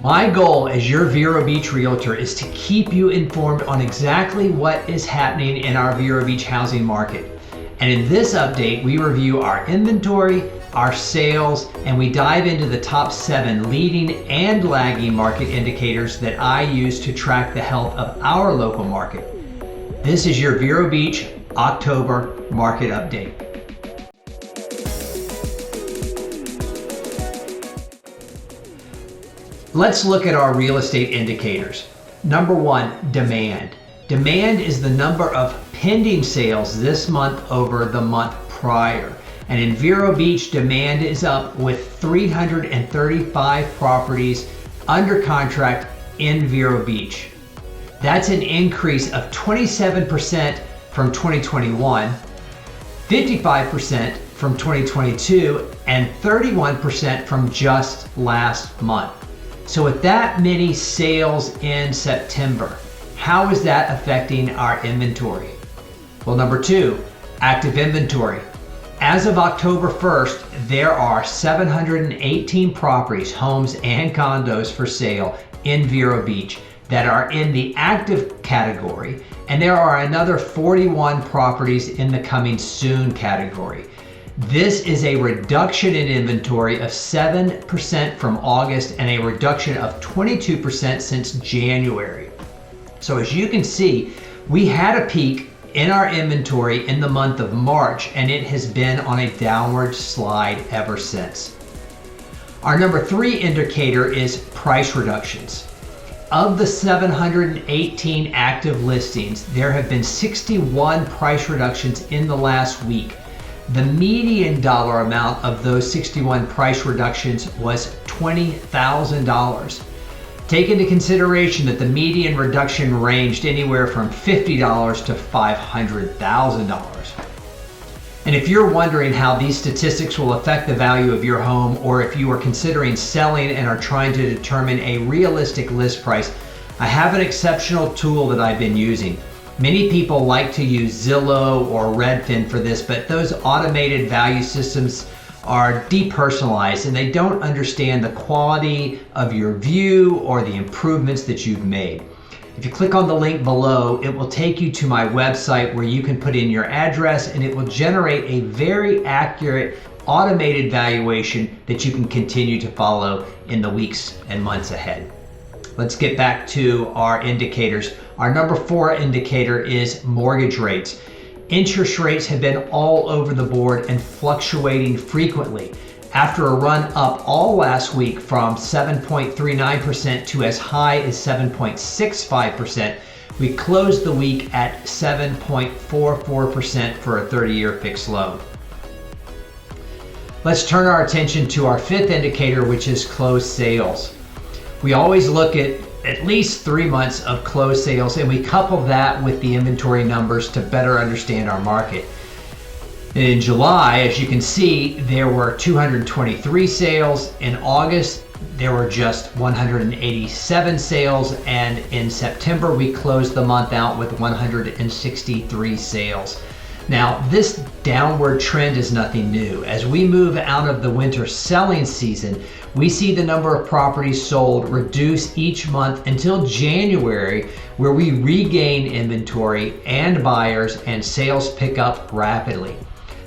My goal as your Vero Beach Realtor is to keep you informed on exactly what is happening in our Vero Beach housing market. And in this update, we review our inventory, our sales, and we dive into the top 7 leading and lagging market indicators that I use to track the health of our local market. This is your Vero Beach October market update. Let's look at our real estate indicators. Number 1, demand. Demand is the number of pending sales this month over the month prior. And in Vero Beach, demand is up with 335 properties under contract in Vero Beach. That's an increase of 27% from 2021, 55% from 2022, and 31% from just last month. So with that many sales in September, how is that affecting our inventory? Well, number 2, active inventory. As of October 1st, there are 718 properties, homes and condos for sale in Vero Beach that are in the active category, and there are another 41 properties in the coming soon category. This is a reduction in inventory of 7% from August and a reduction of 22% since January. So as you can see, we had a peak in our inventory in the month of March, and it has been on a downward slide ever since. Our number 3 indicator is price reductions. Of the 718 active listings, there have been 61 price reductions in the last week. The median dollar amount of those 61 price reductions was $20,000. Take into consideration that the median reduction ranged anywhere from $50 to $500,000. And if you're wondering how these statistics will affect the value of your home, or if you are considering selling and are trying to determine a realistic list price, I have an exceptional tool that I've been using. Many people like to use Zillow or Redfin for this, but those automated value systems are depersonalized and they don't understand the quality of your view or the improvements that you've made. If you click on the link below, it will take you to my website where you can put in your address and it will generate a very accurate automated valuation that you can continue to follow in the weeks and months ahead. Let's get back to our indicators. Our number 4 indicator is mortgage rates. Interest rates have been all over the board and fluctuating frequently. After a run up all last week from 7.39% to as high as 7.65%, we closed the week at 7.44% for a 30-year fixed loan. Let's turn our attention to our 5th indicator, which is closed sales. We always look at least 3 months of closed sales, and we couple that with the inventory numbers to better understand our market. In July, as you can see, there were 223 sales. In August, there were just 187 sales, and in September, we closed the month out with 163 sales. Now, this downward trend is nothing new. As we move out of the winter selling season, we see the number of properties sold reduce each month until January, where we regain inventory and buyers and sales pick up rapidly.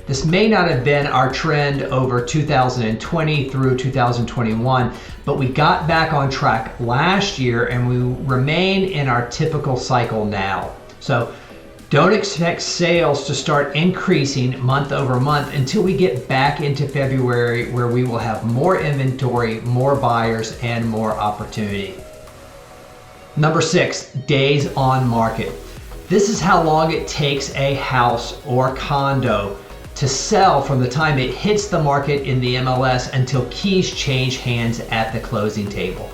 This may not have been our trend over 2020 through 2021, but we got back on track last year and we remain in our typical cycle now. So don't expect sales to start increasing month over month until we get back into February, where we will have more inventory, more buyers, and more opportunity. Number 6, days on market. This is how long it takes a house or condo to sell from the time it hits the market in the MLS until keys change hands at the closing table.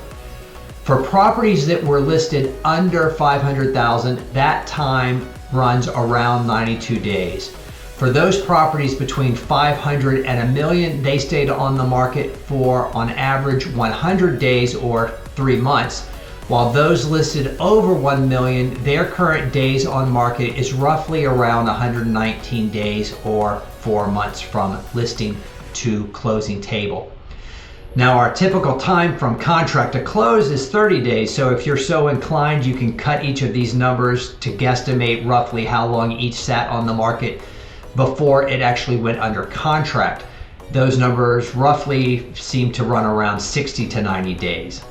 For properties that were listed under $500,000, that time runs around 92 days. For those properties between 500 and $1 million, they stayed on the market for on average 100 days or 3 months. While those listed over 1 million, their current days on market is roughly around 119 days or 4 months from listing to closing table. Now, our typical time from contract to close is 30 days, so if you're so inclined, you can cut each of these numbers to guesstimate roughly how long each sat on the market before it actually went under contract. Those numbers roughly seem to run around 60 to 90 days.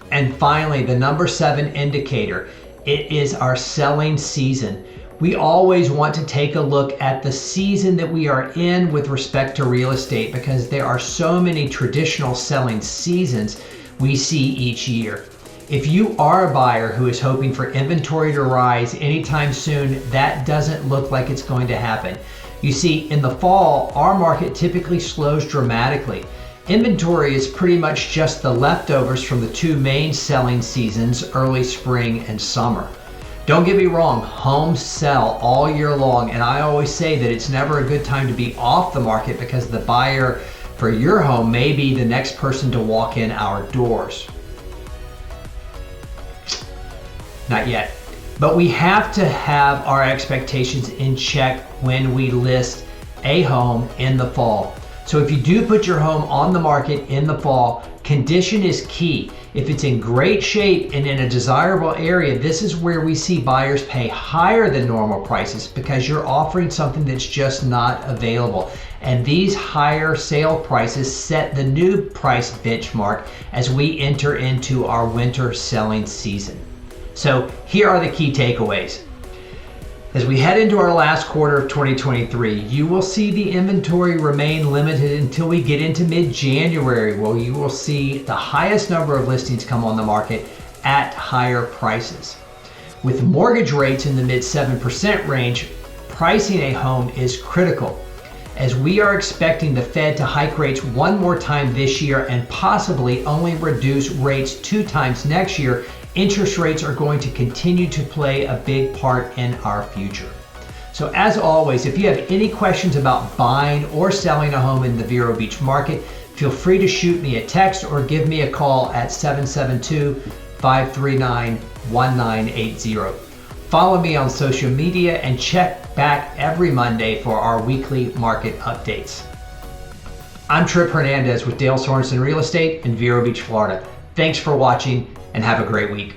And finally, the number 7 indicator, it is our selling season. We always want to take a look at the season that we are in with respect to real estate, because there are so many traditional selling seasons we see each year. If you are a buyer who is hoping for inventory to rise anytime soon, that doesn't look like it's going to happen. You see, in the fall, our market typically slows dramatically. Inventory is pretty much just the leftovers from the 2 main selling seasons, early spring and summer. Don't get me wrong, homes sell all year long, and I always say that it's never a good time to be off the market, because the buyer for your home may be the next person to walk in our doors. Not yet. But we have to have our expectations in check when we list a home in the fall. So if you do put your home on the market in the fall, condition is key. If it's in great shape and in a desirable area, this is where we see buyers pay higher than normal prices, because you're offering something that's just not available. And these higher sale prices set the new price benchmark as we enter into our winter selling season. So here are the key takeaways. As we head into our last quarter of 2023, you will see the inventory remain limited until we get into mid-January, where you will see the highest number of listings come on the market at higher prices. With mortgage rates in the mid 7% range, pricing a home is critical, as we are expecting the Fed to hike rates one more time this year and possibly only reduce rates 2 times next year. Interest rates are going to continue to play a big part in our future. So as always, if you have any questions about buying or selling a home in the Vero Beach market, feel free to shoot me a text or give me a call at 772-539-1980. Follow me on social media and check back every Monday for our weekly market updates. I'm Tripp Hernandez with Dale Sorensen Real Estate in Vero Beach, Florida. Thanks for watching, and have a great week.